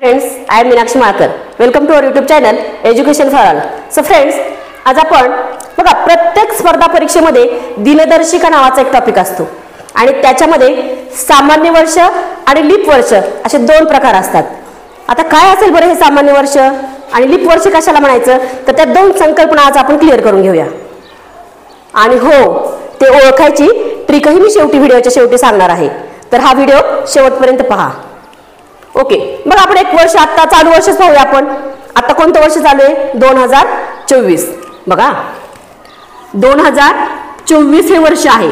Friends, I am Meenakshi Malkar. Welcome to our YouTube channel education for all. So friends, आज आपण बघा प्रत्येक स्पर्धा परीक्षेमध्ये दिनदर्शिका नावाचा एक टॉपिक असतो आणि त्याच्यामध्ये सामान्य वर्ष आणि लीप वर्ष असे दोन प्रकार असतात. आता काय असेल बरं हे सामान्य वर्ष आणि लीप वर्ष कशाला म्हणायचं, तर त्या दोन संकल्पना आज आपण क्लिअर करून घेऊया. आणि हो, ते ओळखायची ट्रिकही मी शेवटी व्हिडिओच्या शेवटी सांगणार आहे, तर हा व्हिडिओ शेवटपर्यंत पहा. ओके, मग आपण एक वर्ष आता चालू वर्षच पाहूया. आपण आता कोणतं वर्ष चालू आहे? 2024. बघा 2024 हे वर्ष आहे.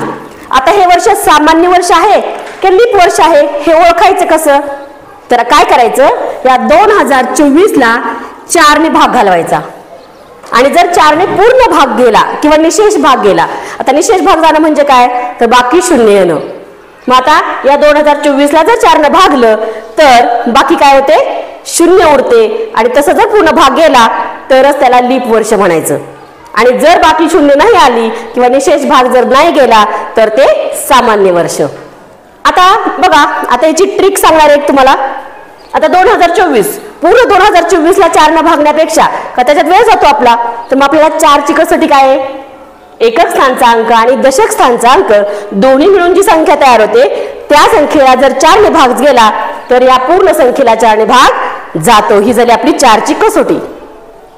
आता हे वर्ष सामान्य वर्ष आहे की लीप वर्ष आहे हे ओळखायचं कसं? तर काय करायचं, या 2024 ला 4 ने भाग घालवायचा आणि जर 4 ने पूर्ण भाग गेला किंवा निशेष भाग गेला, आता निशेष भाग जाणं म्हणजे काय, तर बाकी शून्य येणं. मग आता या 2024 ला जर 4 ने भागलं तर बाकी काय होते, शून्य उरते. आणि तसं जर पूर्ण भाग गेला तरच त्याला लीप वर्ष म्हणायचं. आणि जर बाकी शून्य नाही आली किंवा निशेष भाग जर नाही गेला तर ते सामान्य वर्ष. आता बघा, आता याची ट्रिक सांगणार आहे तुम्हाला. आता 2024 पूर्ण 2024 ला 4 ने भागण्यापेक्षा का त्याच्यात वेळ जातो आपला, तर मग आपल्याला 4 ची कसोटी काय आहे, एकक स्थानचा अंक आणि दशक स्थानचा अंक दोन्ही मिळून जी संख्या तयार होते त्या संख्येला जर 4 ने भाग गेला तर या पूर्ण संख्येला 4 ने भाग जातो. ही झाली आपली 4 ची कसोटी.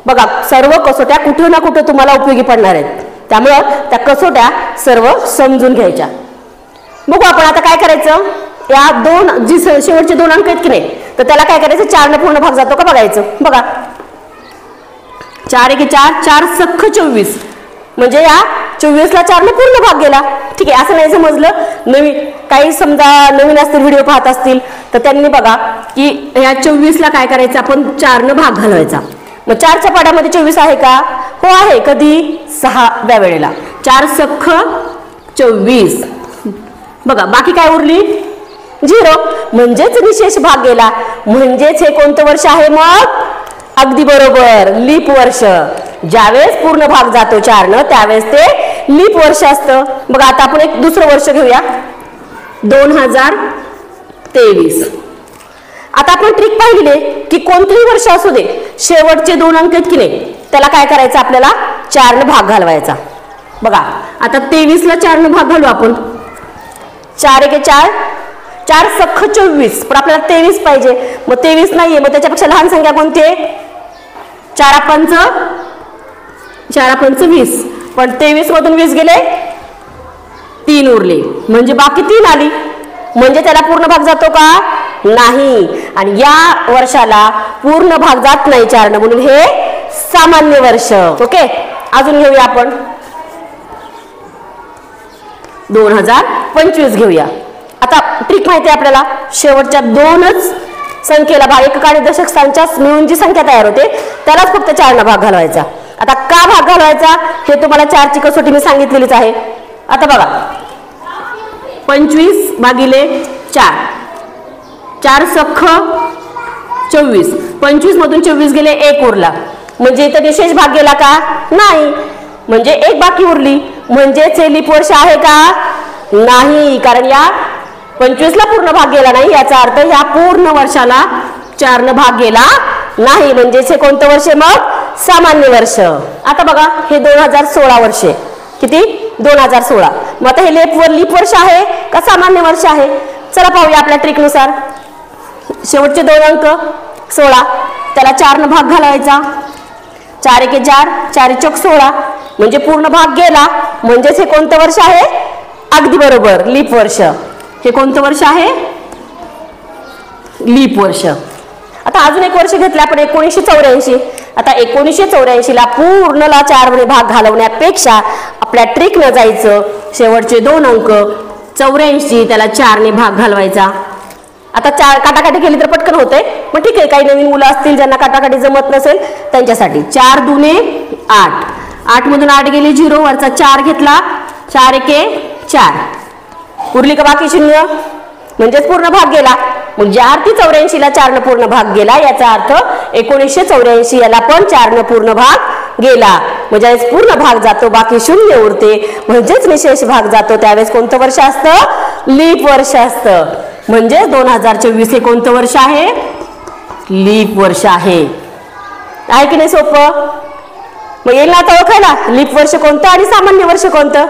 बघा, सर्व कसोट्या कुठे ना कुठे तुम्हाला उपयोगी पडणार आहेत, त्यामुळं त्या कसोट्या सर्व समजून घ्यायच्या. बघू आपण आता काय करायचं. या दोन जी शेवटचे 2 अंक आहेत की नाही, तर त्याला काय करायचं, 4 ने पूर्ण भाग जातो का बघायचं. बघा 4 × 4 4 सख्ख 24, म्हणजे या 24 ला 4 ने पूर्ण भाग गेला. ठीक आहे, असं नाही समजलं. नवीन काही समजा नवीन असतील व्हिडिओ पाहत असतील तर त्यांनी बघा की या 24 ला काय करायचं, आपण 4 ने भाग घालवायचा. मग 4 च्या पाड्यामध्ये 24 आहे का? हो आहे. कधी? 6व्या वेळेला. 4 सख्ख 24. बघा बाकी काय उरली, 0, म्हणजेच निशेष भाग गेला. म्हणजेच हे कोणतं वर्ष आहे मग? अगदी बरोबर, लीप वर्ष. ज्यावेळेस पूर्ण भाग जातो 4 न त्यावेळेस ते लीप वर्ष असतं. बघा आता आपण एक दुसरं वर्ष घेऊया, 2023. आता आपण ट्रिक पाहिलेली आहे की कोणतेही वर्ष असू दे, शेवटचे 2 अंक आहेत की नाही, त्याला काय करायचं, आपल्याला 4 ने भाग घालवायचा. बघा आता 23 ला 4 ने भाग घालू आपण. 4 × 4 4 सख्ख 24, पण आपल्याला 23 पाहिजे. मग 23 नाहीये, मग त्याच्यापेक्षा लहान संख्या कोणती आहे? 4 × 5 = 20. पण 23 मधून 20 गेले, 3 उरले, म्हणजे बाकी 3 आली. म्हणजे त्याला पूर्ण भाग जातो का? नाही. आणि या वर्षाला पूर्ण भाग जात नाही 4 ने, म्हणून हे सामान्य वर्ष. ओके, अजून घेऊया आपण 2025 घेऊया. आता ट्रिक माहिती आहे आपल्याला, शेवटच्या 2च संख्येला भाग, एकक आणि दशक स्थानच्या मिळून जी संख्या तयार होते त्यालाच फक्त 4 ने भाग घालवायचा. आता का भाग घालवायचा हे तुम्हाला 4 ची कसोटी मी सांगितलेलीच आहे. आता बघा 25 भागिले 4 4 सख्ख 24, 25 मधून 24 गेले, 1 उरला. म्हणजे इथं निशेष भाग गेला का? नाही. म्हणजे 1 बाकी उरली. म्हणजेच हे लीप वर्ष आहे का? नाही, कारण या 25 ला पूर्ण भाग गेला नाही, याचा अर्थ ह्या पूर्ण वर्षाला 4 ने भाग गेला नाही. म्हणजेच हे कोणतं वर्ष मग? सामान्य वर्ष. आता बघा हे 2016 वर्ष. किती? 2016. मग आता हे लीप वर्ष आहे का सामान्य वर्ष आहे? चला पाहूया आपल्या ट्रिकनुसार. शेवटचे 2 अंक 16, त्याला 4 ने भाग घालवायचा. 4 × 4 4 × 16, म्हणजे पूर्ण भाग गेला. म्हणजेच हे कोणतं वर्ष आहे? अगदी बरोबर, लीप वर्ष. हे कोणतं वर्ष आहे? लीप वर्ष. आता अजून एक वर्ष घेतलं आपण, 1984. आता 1984 ला पूर्णला 4 ने भाग घालवण्यापेक्षा आपल्या ट्रिक न जायचं, शेवटचे 2 अंक 84 त्याला 4 ने भाग घालवायचा. आता काटाकाटी केली तर पटकन होते, मग ठीक आहे. काही नवीन मुलं असतील ज्यांना काटाकाटी जमत नसेल त्यांच्यासाठी 4 दुने 8, 8 मधून 8 गेले 0, वरचा 4 घेतला, 4 × 4 उरली का बाकी 0, म्हणजेच पूर्ण भाग गेला. मग ज्या अर्थी 84 ला 4 ने पूर्ण भाग गेला, याचा अर्थ 1984 याला पण 4 ने पूर्ण भाग गेला. म्हणजे पूर्ण भाग जातो, बाकी 0 उरते, म्हणजेच निशेष भाग जातो. त्यावेळेस कोणतं वर्ष असतं? लीप वर्ष असतं. म्हणजे 2024 हे कोणतं वर्ष आहे? लीप वर्ष आहे की नाही सोपं? मग येईल ना आता ओळखायला लीप वर्ष कोणतं आणि सामान्य वर्ष कोणतं?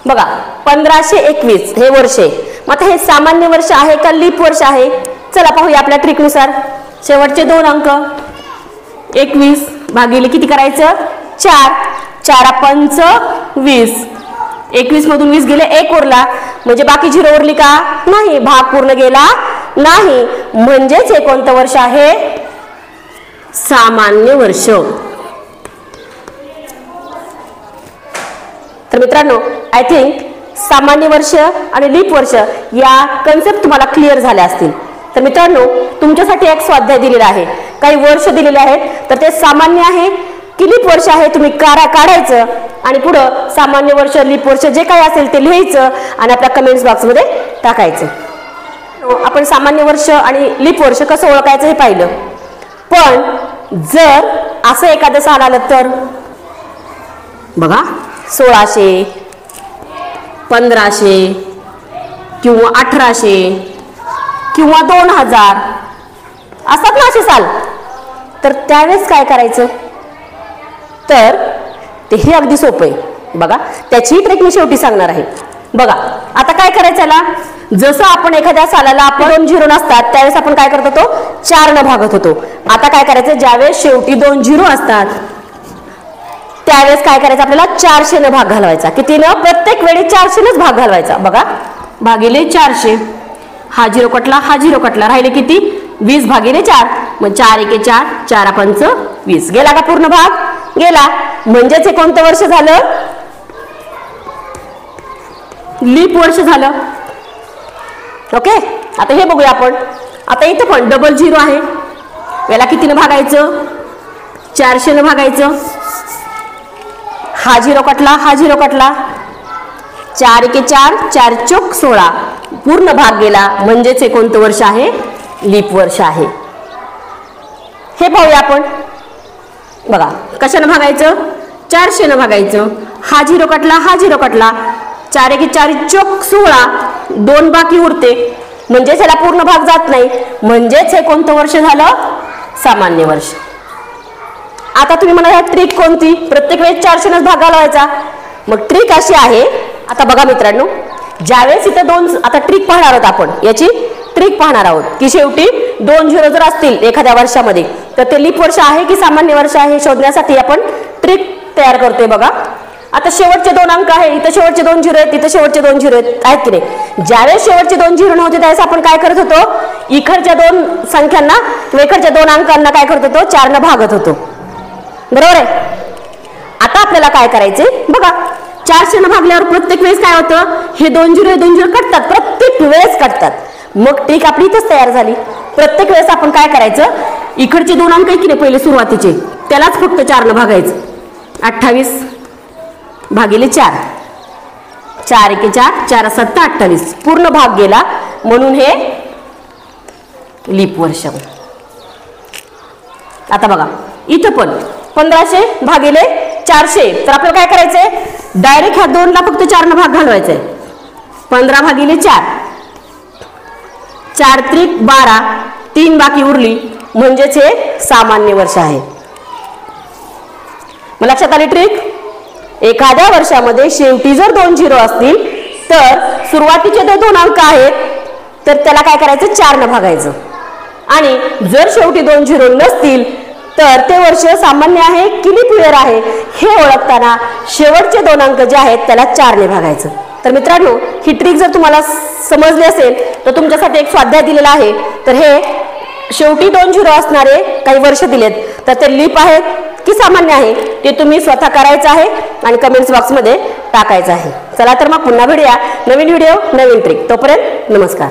बघा 1521 हे वर्ष आहे. मग आता हे सामान्य वर्ष आहे का लीप वर्ष आहे? चला पाहूया आपल्या ट्रिकनुसार. शेवटचे 2 अंक 21 भागिले किती करायचं? 4. 4 पंच 20. 21 मधून 20 गेले, 1 उरला म्हणजे बाकी 0 उरली का? नाही, भाग पूर्ण गेला नाही. म्हणजेच हे कोणतं वर्ष आहे? सामान्य वर्ष. तर मित्रांनो, आय थिंक सामान्य वर्ष आणि लीप वर्ष या कन्सेप्ट तुम्हाला क्लिअर झाल्या असतील. तर मित्रांनो, तुमच्यासाठी एक स्वाध्याय दिलेला आहे. काही वर्ष दिलेले आहेत, तर ते सामान्य आहे की लीप वर्ष आहे तुम्ही काढायचं आणि पुढं सामान्य वर्ष लीप वर्ष जे काही असेल ते लिहायचं आणि आपल्या कमेंट्स बॉक्समध्ये टाकायचं. आपण सामान्य वर्ष आणि लीप वर्ष कसं ओळखायचं हे पाहिलं. पण जर असं एखादं साल आलं तर बघा 1600, 1500 किंवा 1800 किंवा 2000 असतात ना असे साल, तर त्यावेळेस काय करायचं? तर ते हे अगदी सोपं आहे. बघा त्याची ट्रिक मी शेवटी सांगणार आहे. बघा आता काय करायचं याला, जसं आपण एखाद्या सालाला आपण 2 झिरो नसतात त्यावेळेस आपण काय करत होतो? 4 न भागत होतो. आता काय करायचं? ज्यावेळेस शेवटी 2 झिरो असतात त्यावेळेस काय करायचं? आपल्याला 400 न भाग घालवायचा. कितीनं? प्रत्येक वेळी 400 नच भाग घालवायचा. बघा भागिले 400, हा 0 कटला, हा 0 कटला, राहिले किती? 20 भागिले 4. मग 4 1 4, 4 पंच 20. गेला का पूर्ण भाग? गेला. म्हणजेच हे कोणतं वर्ष झालं? लीप वर्ष झालं. ओके, आता हे बघूया आपण. आता इथं पण डबल 0 आहे, याला कितीनं भागायचं? 400 न भागायचं. हा 0 कटला, हा 0 कटला, 4 1 4, 4 चौक 16. पूर्ण भाग गेला. म्हणजेच हे कोणतं वर्ष आहे? लीप वर्ष आहे. हे पाहूया आपण. बघा कशानं भागायचं? 400 न भागायचं. हा 0 कटला, हा 0 कटला, 4 1 4 चौक 16. 2 बाकी उरते म्हणजेच ह्याला पूर्ण भाग जात नाही. म्हणजेच हे कोणतं वर्ष झालं? सामान्य वर्ष. आता तुम्ही म्हणा ह्या ट्रिक कोणती? प्रत्येक वेळेस 400 नच भाग घालवायचा. मग ट्रिक अशी आहे. आता बघा मित्रांनो, ज्यावेळेस इथं 2 आता ट्रिक पाहणार आहोत आपण, याची ट्रिक पाहणार आहोत की शेवटी 2 झिरो जर असतील एखाद्या वर्षामध्ये तर ते लीप वर्ष आहे की सामान्य वर्ष आहे हे शोधण्यासाठी आपण ट्रिक तयार करतोय. बघा आता शेवटचे 2 अंक आहे, इथं शेवटचे 2 झिरो आहेत, इथं शेवटचे 2 झिरो आहेत की नाही? ज्यावेळेस शेवटचे 2 झिरो नव्हते त्यावेळेस आपण काय करत होतो? इकडच्या 2 संख्यांना किंवा इकडच्या 2 अंकांना काय करत होतो? 4 न भागत होतो. बरोबर आहे. आता आपल्याला काय करायचंय? बघा 400 न भागल्यावर प्रत्येक वेळेस काय होतं? हे 2 झिरो कटतात, प्रत्येक वेळेस कटतात. मग ट्रिक आपली इथंच तयार झाली. प्रत्येक वेळेस आपण काय करायचं? इकडचे 2 अंक आहे की नाही पहिले सुरुवातीचे, त्यालाच फक्त 4 न भागायचं. 28 भागिले 4, 4 1 4, 4 7 28. पूर्ण भाग गेला म्हणून हे लीप वर्ष. आता बघा इथं पण 1500 भागिले 400, तर आपल्याला काय करायचंय? डायरेक्ट ह्या 2 ला फक्त 4 न भाग घालवायचा आहे. 15 भागिले 4, 4 त्रिक 12, 3 बाकी उरली म्हणजेच हे सामान्य वर्ष आहे. मग लक्षात आली ट्रिक? एखाद्या वर्षामध्ये शेवटी जर 2 झिरो असतील तर सुरुवातीचे 2 अंक आहेत तर त्याला काय करायचं? 4 न भागायचं. आणि जर शेवटी 2 झिरो नसतील तर ते वर्ष सामान्य आहे की लीप इयर आहे हे ओळखताना शेवटचे 2 अंक जे आहेत त्याला 4 ने भागायचं. तर मित्रांनो, ही ट्रिक जर तुम्हाला समजली असेल तर तुमच्यासाठी एक स्वाध्याय दिलेला आहे. तर हे शेवटी 2 झिरो असणारे काही वर्ष दिलेत, तर ते लीप आहेत की सामान्य आहे ते तुम्ही स्वतः करायचं आहे आणि कमेंट्स बॉक्समध्ये टाकायचं आहे. चला तर मग पुन्हा भेटूया नवीन व्हिडिओ नवीन ट्रिक. तोपर्यंत नमस्कार.